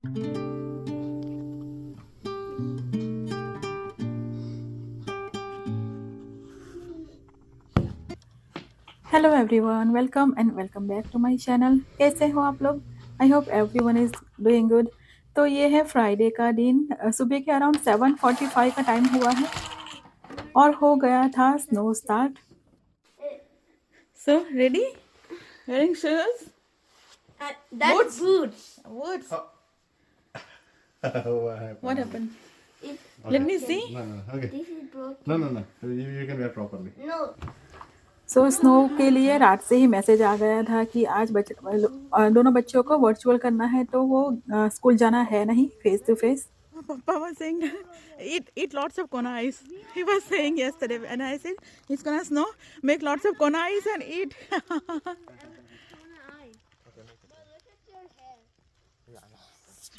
Hello everyone, welcome and welcome back to my channel. कैसे हो आप लोग? I hope everyone is doing good. तो ये है फ्राइडे का दिन। सुबह के अराउंड 7:45 का टाइम हुआ है और हो गया था snow start. So ready? Wearing shoes? That's Boots? boots. Woods? What happened? What happened? It's Let me broken. see. No, no, okay. This is broken. No. You can wear properly. No. So snow के लिए रात से ही message आ गया था कि आज दोनों बच्चों को वर्चुअल करना है, तो वो स्कूल जाना है नहीं face to face. Papa was saying eat lots of kona ice. He was saying yesterday, and I said it's gonna snow. Make lots of kona ice and eat.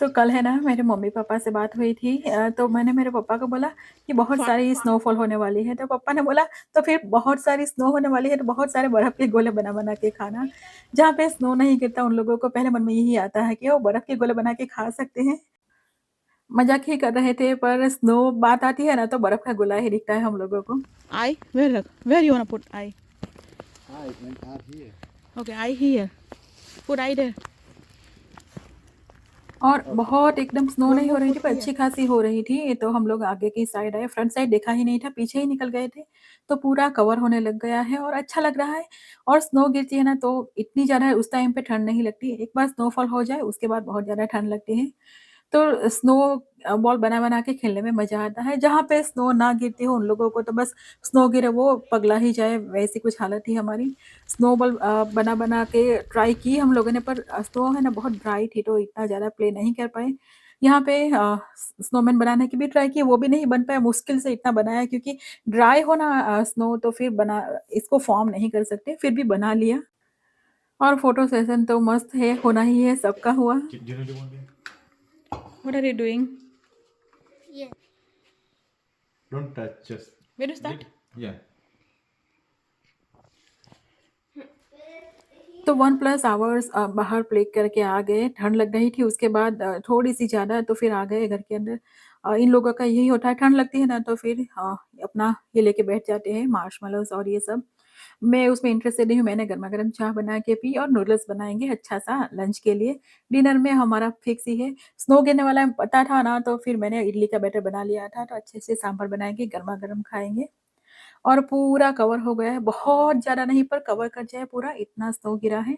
तो कल है ना, मेरे मम्मी पापा से बात हुई थी। तो मैंने मेरे पापा को बोला कि बहुत सारी स्नोफॉल होने वाली है, तो पापा ने बोला तो फिर बहुत सारी स्नो होने वाली है तो बहुत सारे बर्फ़ के गोले बना बना के खाना। जहाँ पे स्नो नहीं गिरता उन लोगों को पहले मन में यही आता है कि वो बर्फ़ के गोले बना के खा सकते हैं। मजाक ही कर रहे थे, पर स्नो बात आती है ना तो बर्फ़ का गोला ही दिखता है हम लोगों को। I where you want to put I? I went out here. Okay, I here, put I there. और बहुत एकदम स्नो नहीं हो रही थी, पर अच्छी खासी हो रही थी। तो हम लोग आगे की साइड आए, फ्रंट साइड देखा ही नहीं था, पीछे ही निकल गए थे। तो पूरा कवर होने लग गया है और अच्छा लग रहा है। और स्नो गिरती है ना तो इतनी ज़्यादा उस टाइम पे ठंड नहीं लगती। एक बार स्नोफॉल हो जाए उसके बाद बहुत ज़्यादा ठंड लगती है। तो स्नो बॉल बना-बना के खेलने में मज़ा आता है। जहाँ पे स्नो ना गिरती हो उन लोगों को तो बस स्नो गिरे वो पगला ही जाए, वैसी कुछ हालत थी हमारी। स्नो बॉल बना-बना के ट्राई की हम लोगों ने, पर स्नो है ना बहुत ड्राई थी तो इतना ज़्यादा प्ले नहीं कर पाए। यहाँ पे स्नोमैन बनाने की भी ट्राई की, वो भी नहीं बन पाया, मुश्किल से इतना बनाया क्योंकि ड्राई हो ना स्नो तो फिर बना इसको फॉर्म नहीं कर सकते, फिर भी बना लिया। और फोटो सेशन तो मस्त है, होना ही है, सबका हुआ। Do you know the one there? What are you doing? Yeah. Don't touch, just. Where to start? Yeah. तो 1+ आवर्स बाहर प्ले करके आ गए। ठंड लग रही थी, उसके बाद थोड़ी-सी ज़्यादा, तो फिर आ गए घर के अंदर। इन लोगों का यही होता है, ठंड लगती है ना तो फिर अपना ये लेके बैठ जाते हैं मार्शमेलोज़ और ये सब। मैं उसमें इंटरेस्टेड नहीं हूँ, मैंने गरमा-गरम चाय बना के पी और नूडल्स बनाएँगे अच्छा-सा लंच के लिए। डिनर में हमारा फिक्स ही है। स्नो गिरने वाला है पता था ना, तो फिर मैंने इडली का बैटर बना लिया था, तो अच्छे से सांभर बनाएँगे, गरमा-गरम खाएँगे। और पूरा कवर हो गया है, बहुत ज़्यादा नहीं पर कवर कर जाए पूरा, इतना स्नो गिरा है।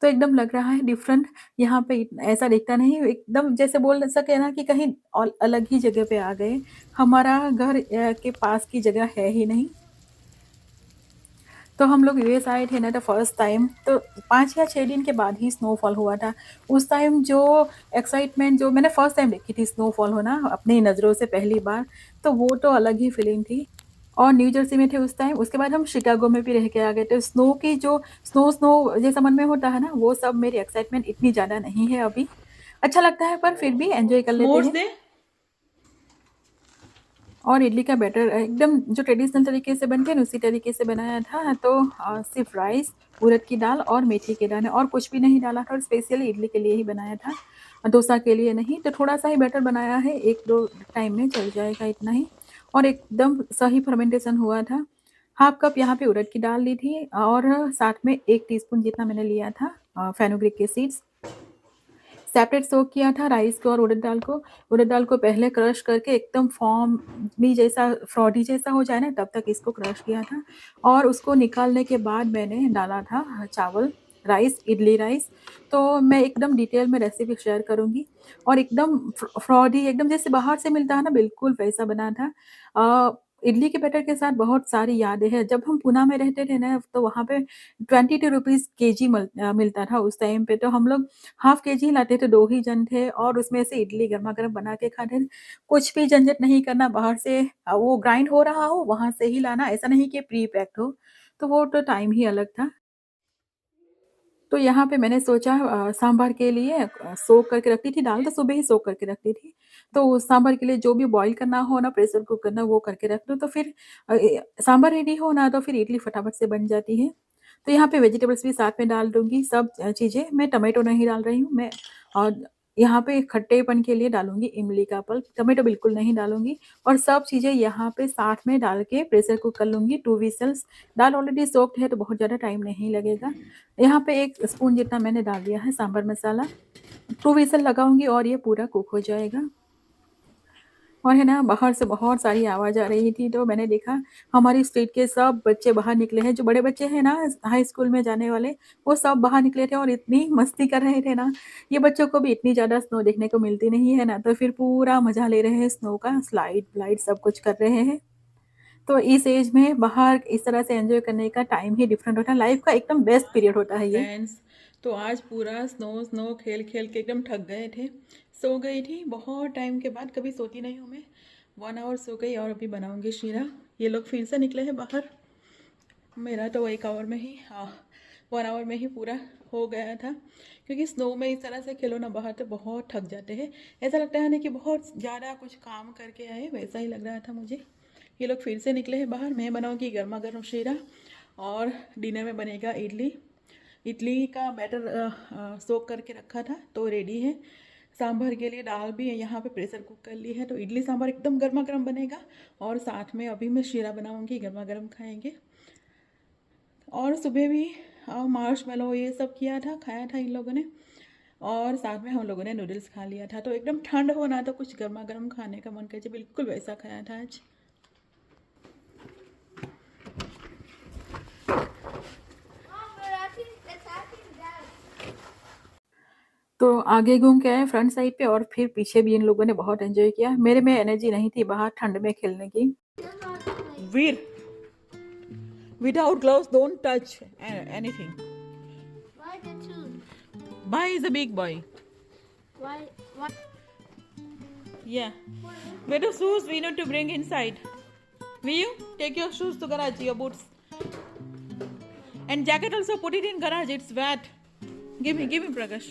तो एकदम लग रहा है डिफरेंट। यहाँ पे ऐसा दिखता नहीं, एकदम जैसे बोल सके ना कि कहीं अलग ही जगह पे आ गए। हमारा घर के पास की जगह है ही नहीं। तो हम लोग यूएस आए थे ना तो फर्स्ट टाइम तो 5 या 6 दिन के बाद ही स्नोफॉल हुआ था। उस टाइम जो एक्साइटमेंट जो मैंने फर्स्ट टाइम देखी थी स्नोफॉल होना अपनी नज़रों से पहली बार, तो वो तो अलग ही फीलिंग थी। और न्यू जर्सी में थे उस टाइम, उसके बाद हम शिकागो में भी रह के आ गए। तो स्नो की जो स्नो जैसा मन में होता है ना, वो सब मेरी एक्साइटमेंट इतनी ज़्यादा नहीं है अभी। अच्छा लगता है पर फिर भी एन्जॉय कर लेते हैं। और इडली का बैटर एकदम जो ट्रेडिशनल तरीके से बनते हैं ना, उसी तरीके से बनाया था। तो सिर्फ राइस, उड़द की दाल और मेथी के दाने और कुछ भी नहीं डाला था, और स्पेशली इडली के लिए ही बनाया था, डोसा के लिए नहीं। तो थोड़ा-सा ही बैटर बनाया है, 1-2 टाइम में चल जाएगा इतना ही। और एकदम सही फर्मेंटेशन हुआ था। हाफ कप यहाँ पे उड़द की दाल ली थी और साथ में 1 टीस्पून जितना मैंने लिया था फेनुग्रीक के सीड्स। सेपरेट सोक किया था राइस को और उड़द दाल को। उड़द दाल को पहले क्रश करके एकदम फॉर्मी जैसा फ्रॉडी जैसा हो जाए ना तब तक इसको क्रश किया था। और उसको निकालने के बाद मैंने डाला था चावल, राइस, इडली राइस। तो मैं एकदम डिटेल में रेसिपी शेयर करूँगी। और एकदम फ्रॉडी एकदम जैसे बाहर से मिलता है ना, बिल्कुल वैसा बना था। इडली के बैटर के साथ बहुत सारी यादें हैं। जब हम पूना में रहते थे ना तो वहाँ पे 22 रुपीज़ केजी मिलता था उस टाइम पे। तो हम लोग हाफ केजी ही लाते थे, 2 ही जन थे और उसमें से इडली गरमा-गरम बना के खाते थे। कुछ भी झंझट नहीं करना बाहर से, वो ग्राइंड हो रहा हो वहाँ से ही लाना, ऐसा नहीं कि प्री पैक्ड हो। तो वो तो टाइम ही अलग था। तो यहाँ पे मैंने सोचा सांभर के लिए सोक करके रखती थी दाल, तो सुबह ही सोक करके रखती थी। तो सांभर के लिए जो भी बॉयल करना हो ना, प्रेशर कुक करना, वो करके रख दो तो फिर सांभर रेडी हो ना तो फिर इडली फटाफट से बन जाती है। तो यहाँ पे वेजिटेबल्स भी साथ में डाल दूँगी सब चीज़ें। मैं टोमेटो नहीं डाल रही हूँ, मैं और यहाँ पे खट्टेपन के लिए डालूँगी इमली का पल्प, टोमेटो बिल्कुल नहीं डालूँगी और सब चीज़ें यहाँ पे साथ में डाल के प्रेशर कुक कर लूँगी 2 व्हिसल्स। दाल ऑलरेडी सोक्ड है तो बहुत ज़्यादा टाइम नहीं लगेगा। यहाँ पे 1 स्पून जितना मैंने डाल दिया है सांभर मसाला। 2 व्हिसल लगाऊँगी और ये पूरा कुक हो जाएगा। और है ना, बाहर से बहुत सारी आवाज़ आ रही थी तो मैंने देखा हमारी स्ट्रीट के सब बच्चे बाहर निकले हैं, जो बड़े बच्चे हैं ना हाई स्कूल में जाने वाले, वो सब बाहर निकले थे और इतनी मस्ती कर रहे थे ना। ये बच्चों को भी इतनी ज़्यादा स्नो देखने को मिलती नहीं है ना, तो फिर पूरा मज़ा ले रहे हैं स्नो का, स्लाइड व्लाइड सब कुछ कर रहे हैं। तो इस एज में बाहर इस तरह से एंजॉय करने का टाइम ही डिफरेंट होता है, लाइफ का एकदम बेस्ट पीरियड होता है ये। फ्रेंड्स, तो आज पूरा स्नो स्नो खेल खेल के एकदम थक गए थे, सो गई थी बहुत टाइम के बाद, कभी सोती नहीं हूँ मैं। 1 आवर सो गई और अभी बनाऊंगी शीरा। ये लोग फिर से निकले हैं बाहर, मेरा तो 1 आवर में ही 1 आवर में ही पूरा हो गया था, क्योंकि स्नो में इस तरह से खेलो ना बाहर तो बहुत थक जाते हैं। ऐसा लगता है ना कि बहुत ज़्यादा कुछ काम करके आए, वैसा ही लग रहा था मुझे। ये लोग फिर से निकले हैं बाहर, मैं बनाऊंगी गर्मा गर्म शीरा और डिनर में बनेगा इडली। इडली का बैटर सोक करके रखा था तो रेडी है। सांभर के लिए दाल भी है यहाँ पे प्रेशर कुक कर ली है, तो इडली सांभर एकदम गर्मा गर्म बनेगा और साथ में अभी मैं शीरा बनाऊंगी, गर्मा गर्म खाएंगे। और सुबह भी मार्शमेलो ये सब किया था, खाया था इन लोगों ने, और साथ में हम लोगों ने नूडल्स खा लिया था। तो एकदम ठंड होना तो कुछ गर्मा गर्म खाने का मन करे, बिल्कुल वैसा खाया था आज। तो आगे घूम के आए फ्रंट साइड पे और फिर पीछे भी इन लोगों ने बहुत एंजॉय किया। मेरे में एनर्जी नहीं थी बाहर ठंड में खेलने की। वीर, without gloves don't touch anything. Why the two? Boy is a big boy. Why? Why? Yeah. Where the shoes we need to bring inside? Will you take your shoes to garage, your boots? And jacket also put it in garage, it's wet. Give me Prakash.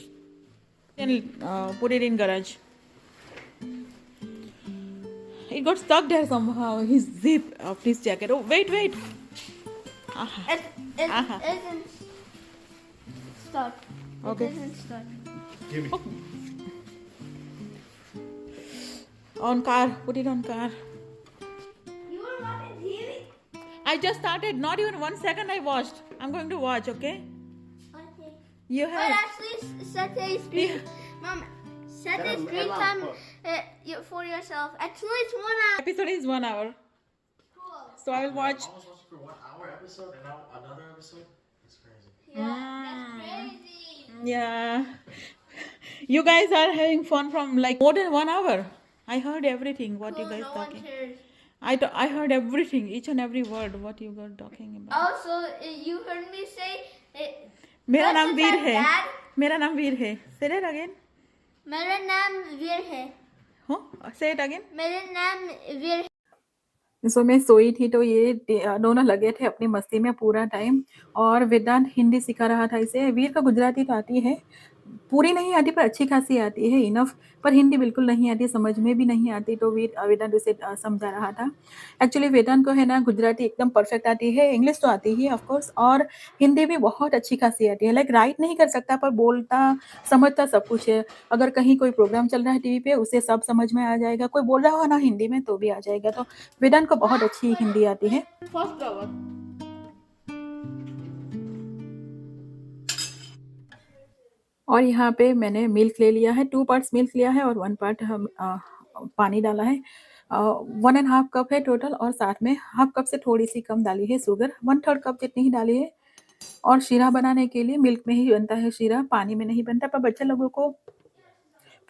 Then put it in garage. It got stuck there somehow, his zip of his jacket. Oh, wait. Aha. It isn't stuck. Okay. It isn't stuck. Give me. On car, put it on car. You were watching TV? I just started, not even 1 second I watched. I'm going to watch, okay? Okay. You But have. actually, set a screen. Mom, set a screen time for yourself. Actually, it's 1 hour. Episode is 1 hour. Cool. So I will watch. I was watching for 1 hour episode and now another episode. It's crazy. Yeah, that's crazy. Yeah. You guys are having fun from like more than 1 hour. I heard everything what you Cool, guys no one talking. cares. I heard everything, each and every word what you were talking about. Also, you heard me say मेरा what's नाम the Veer fact, है। Dad? मेरा नाम वीर है। Say that again. मेरा नाम वीर है। हो? Say it again. मेरा नाम वीर है। सो मैं सोई थी तो ये दोनों लगे थे अपनी मस्ती में पूरा टाइम, और वेदांत हिंदी सिखा रहा था इसे। वीर का गुजराती तो आती है, पूरी नहीं आती पर अच्छी खासी आती है, इनफ, पर हिंदी बिल्कुल नहीं आती, समझ में भी नहीं आती, तो वेदांत उसे समझा रहा था। एक्चुअली वेदांत को है ना गुजराती एकदम परफेक्ट आती है, इंग्लिश तो आती ही ऑफ कोर्स, और हिंदी भी बहुत अच्छी खासी आती है। लाइक राइट नहीं कर सकता पर बोलता समझता सब कुछ है। अगर कहीं कोई प्रोग्राम चल रहा है टीवी पे उसे सब समझ में आ जाएगा, कोई बोल रहा हो ना हिंदी में तो भी आ जाएगा। तो वेदांत को बहुत अच्छी हिंदी आती है। First flower. और यहाँ पे मैंने मिल्क ले लिया है, 2 पार्ट्स मिल्क लिया है और 1 पार्ट पानी डाला है। 1.5 कप है टोटल, और साथ में हाफ कप से थोड़ी सी कम डाली है शुगर, 1/3 कप जितनी ही डाली है। और शीरा बनाने के लिए मिल्क में ही बनता है शीरा, पानी में नहीं बनता, पर बच्चे लोगों को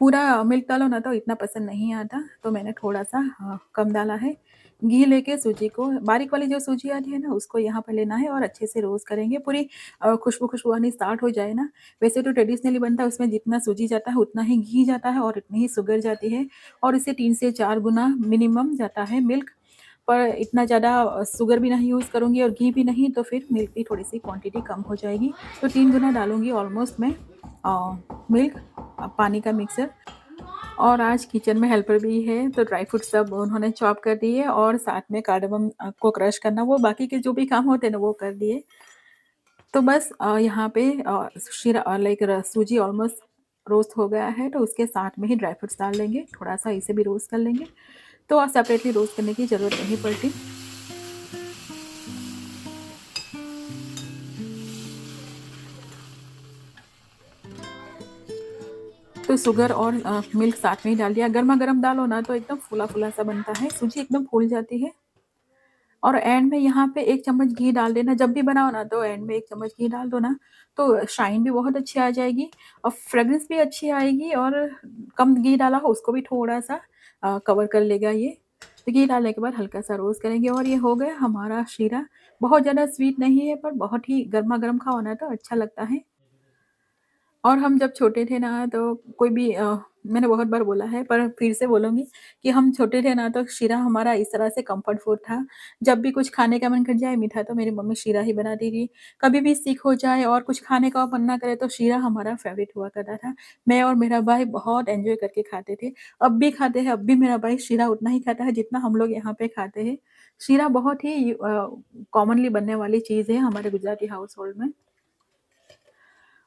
पूरा मिल्क डालो ना तो इतना पसंद नहीं आता, तो मैंने थोड़ा सा कम डाला है। घी लेके सूजी को, बारीक वाली जो सूजी आती है ना उसको यहाँ पर लेना है और अच्छे से रोस्ट करेंगे, पूरी खुशबू आनी स्टार्ट हो जाए ना। वैसे तो ट्रेडिशनली बनता है, उसमें जितना सूजी जाता है उतना ही घी जाता है और इतनी ही शुगर जाती है, और इससे 3 से 4 गुना मिनिमम जाता है मिल्क। पर इतना ज़्यादा शुगर भी नहीं यूज़ करूँगी और घी भी नहीं, तो फिर मिल्क की थोड़ी सी क्वांटिटी कम हो जाएगी, तो 3 गुना डालूँगी ऑलमोस्ट मैं मिल्क, पानी का मिक्सर। और आज किचन में हेल्पर भी है, तो ड्राई फ्रूट सब उन्होंने चॉप कर दिए, और साथ में कार्डमम को क्रश करना, वो बाकी के जो भी काम होते हैं ना वो कर दिए। तो बस यहाँ पे शीरा लाइक सूजी ऑलमोस्ट रोस्ट हो गया है तो उसके साथ में ही ड्राई फ्रूट्स डाल लेंगे, थोड़ा-सा इसे भी रोस्ट कर लेंगे, तो सेपरेटली रोस्ट करने की ज़रूरत नहीं पड़ती। तो शुगर और मिल्क साथ में ही डाल दिया। गरमा-गरम डालो ना तो एकदम फूला-फूला सा बनता है, सूजी एकदम फूल जाती है। और एंड में यहाँ पे 1 चम्मच घी डाल देना, जब भी बनाओ ना तो एंड में 1 चम्मच घी डाल दो ना, तो शाइन भी बहुत अच्छी आ जाएगी और फ्रेग्रेंस भी अच्छी आएगी और कम घी डाला हो उसको भी थोड़ा-सा कवर कर लेगा ये। तो घी डालने के बाद हल्का-सा रोस्ट करेंगे और ये हो गया हमारा शीरा। बहुत ज़्यादा स्वीट नहीं है पर बहुत ही गरमा-गरम खाओ ना तो अच्छा लगता है। और हम जब छोटे थे ना तो कोई भी मैंने बहुत बार बोला है पर फिर से बोलूँगी कि हम छोटे थे ना तो शीरा हमारा इस तरह से कम्फर्ट फूड था। जब भी कुछ खाने का मन कर जाए मीठा तो मेरी मम्मी शीरा ही बनाती थी। कभी भी सिक हो जाए और कुछ खाने का मन ना करे तो शीरा हमारा फ़ेवरेट हुआ करता था। मैं और मेरा भाई बहुत एन्जॉय करके खाते थे। अब भी खाते हैं, अब भी मेरा भाई शीरा उतना ही खाता है जितना हम लोग यहाँ पे खाते हैं। शीरा बहुत ही कॉमनली बनने वाली चीज़ है हमारे गुजराती हाउसहोल्ड में।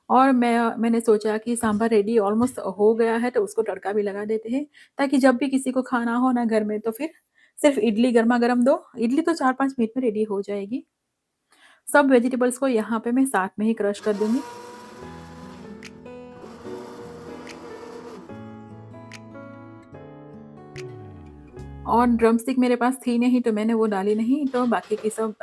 और मैंने सोचा कि सांभर रेडी ऑलमोस्ट हो गया है, तो उसको तड़का भी लगा देते हैं, ताकि जब भी किसी को खाना हो ना घर में, तो फिर सिर्फ़ इडली गरमा-गरम दो, इडली तो 4-5 मिनट में रेडी हो जाएगी। सब वेजिटेबल्स को यहाँ पे मैं साथ में ही क्रश कर दूँगी। और ड्रमस्टिक मेरे पास थी नहीं तो मैंने वो डाली नहीं, तो बाकी की सब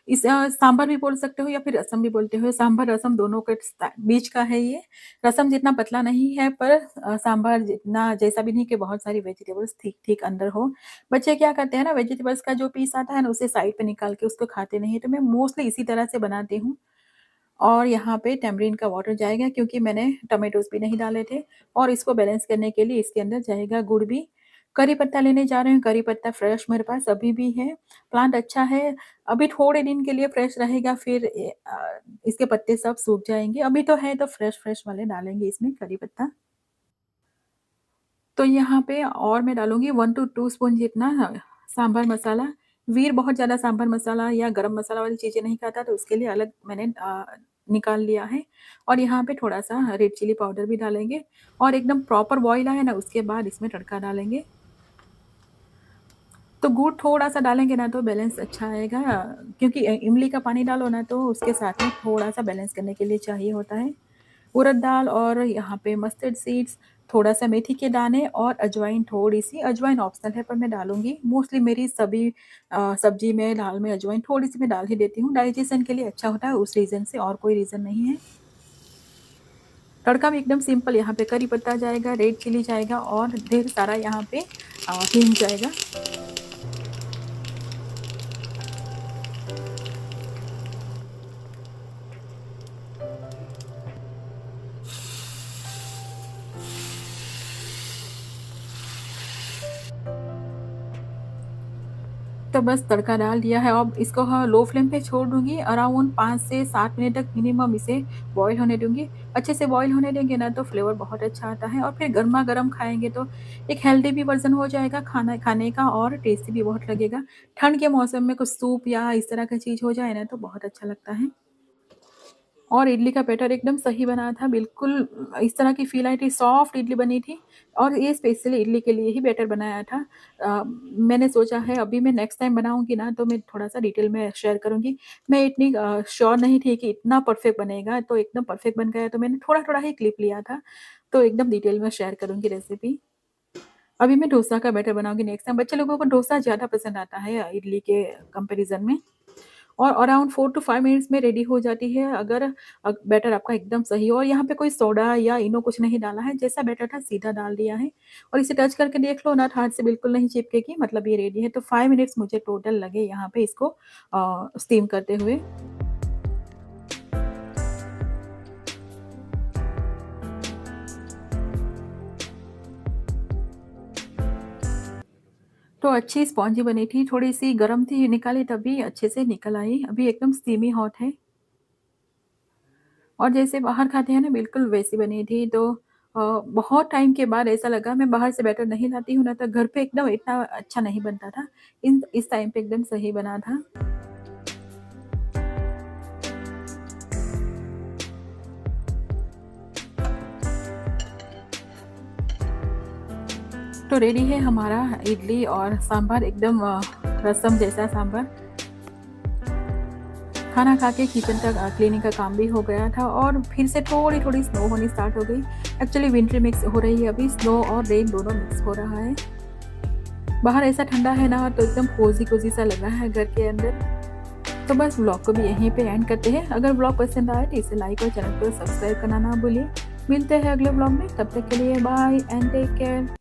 सांभर भी बोल सकते हो या फिर रसम भी बोलते हो। सांभर रसम दोनों के बीच का है ये। रसम जितना पतला नहीं है पर सांभर जितना जैसा भी नहीं कि बहुत सारी वेजिटेबल्स ठीक-ठीक अंदर हो। बच्चे क्या करते हैं ना, वेजिटेबल्स का जो पीस आता है ना उसे साइड पे निकाल के उसको खाते नहीं है, तो मैं मोस्टली इसी तरह से बनाती हूँ। और यहाँ पे टैमरिंड का वाटर जाएगा क्योंकि मैंने टोमेटोज़ भी नहीं डाले थे और इसको बैलेंस करने के लिए इसके अंदर जाएगा गुड़ भी। करी पत्ता लेने जा रहे हैं, करी पत्ता फ्रेश मेरे पास अभी भी है, प्लांट अच्छा है, अभी थोड़े दिन के लिए फ्रेश रहेगा फिर इसके पत्ते सब सूख जाएँगे, अभी तो है तो फ्रेश-फ्रेश वाले डालेंगे इसमें करी पत्ता। तो यहाँ पे और मैं डालूँगी 1 टू 2 स्पून जितना सांभर मसाला। वीर बहुत ज़्यादा सांभर मसाला या गरम मसाला वाली चीज़ें नहीं खाता तो उसके लिए अलग मैंने निकाल लिया है। और यहाँ पे थोड़ा-सा रेड चिली पाउडर भी डालेंगे और एकदम प्रॉपर बॉयल आए ना उसके बाद इसमें तड़का डालेंगे। तो गुड़ थोड़ा-सा डालेंगे ना तो बैलेंस अच्छा आएगा, क्योंकि इमली का पानी डालो ना तो उसके साथ में थोड़ा-सा बैलेंस करने के लिए चाहिए होता है। उड़द दाल और यहाँ पे मस्टर्ड सीड्स, थोड़ा-सा मेथी के दाने और अजवाइन थोड़ी-सी, अजवाइन ऑप्शनल है पर मैं डालूँगी। मोस्टली मेरी सभी सब्ज़ी में, दाल में अजवाइन थोड़ी-सी मैं डाल ही देती हूँ, डाइजेशन के लिए अच्छा होता है उस रीज़न से, और कोई रीज़न नहीं है। तड़का भी एकदम सिंपल, यहाँ पे करी पत्ता जाएगा, रेड चिली जाएगा और ढेर सारा यहाँ पे हींग जाएगा। तो बस तड़का डाल दिया है, अब इसको लो फ्लेम पे छोड़ दूँगी, अराउंड 5 से 7 मिनट तक मिनिमम इसे बॉयल होने दूँगी। अच्छे से बॉयल होने देंगे ना तो फ्लेवर बहुत अच्छा आता है और फिर गरमा-गरम खाएँगे तो एक हेल्दी भी वर्ज़न हो जाएगा खाना खाने का और टेस्टी भी बहुत लगेगा। ठंड के मौसम में कुछ सूप या इस तरह का चीज़ हो जाए ना तो बहुत अच्छा लगता है। और इडली का बैटर एकदम सही बना था, बिल्कुल इस तरह की फ़ील आई थी, सॉफ्ट इडली बनी थी और ये स्पेशली इडली के लिए ही बैटर बनाया था। मैंने सोचा है अभी मैं नेक्स्ट टाइम बनाऊँगी ना तो मैं थोड़ा-सा डिटेल में शेयर करूँगी। मैं इतनी श्योर नहीं थी कि इतना परफेक्ट बनेगा, तो एकदम परफेक्ट बन गया, तो मैंने थोड़ा-थोड़ा ही क्लिप लिया था, तो एकदम डिटेल में शेयर करूँगी रेसिपी। अभी मैं डोसा का बैटर बनाऊँगी नेक्स्ट टाइम, बच्चे लोगों को डोसा ज़्यादा पसंद आता है इडली के कंपैरिज़न में। और अराउंड 4 टू 5 मिनट्स में रेडी हो जाती है अगर बैटर आपका एकदम सही हो, और यहाँ पे कोई सोडा या इनो कुछ नहीं डाला है, जैसा बैटर था सीधा डाल दिया है और इसे टच करके देख लो ना, हाथ से बिल्कुल नहीं चिपकेगी, मतलब ये रेडी है। तो 5 मिनट्स मुझे टोटल लगे यहाँ पे इसको स्टीम करते हुए। तो अच्छी स्पॉन्जी बनी थी, थोड़ी-सी गरम थी, निकाली तब भी अच्छे से निकल आई, अभी एकदम स्टीमी हॉट है। और जैसे बाहर खाते हैं ना बिल्कुल वैसी बनी थी, तो बहुत टाइम के बाद ऐसा लगा, मैं बाहर से बैटर नहीं लाती हूँ ना तो घर पे एकदम इतना अच्छा नहीं बनता था। इन इस टाइम पे एकदम सही बना था। तो रेडी है हमारा इडली और सांभर, एकदम रसम जैसा सांभर। खाना खा के किचन का क्लीनिंग का काम भी हो गया था और फिर से थोड़ी थोड़ी स्नो होनी स्टार्ट हो गई। एक्चुअली विंटर मिक्स हो रही है अभी, स्नो और रेन दोनों मिक्स हो रहा है। बाहर ऐसा ठंडा है ना, तो एकदम कोजी कोजी सा लगा है घर के अंदर। तो बस व्लॉग को भी यहीं पे एंड करते हैं। अगर व्लॉग पसंद आए तो इसे लाइक और चैनल को सब्सक्राइब करना ना भूलिए। मिलते हैं अगले व्लॉग में, तब तक के लिए बाय एंड टेक केयर।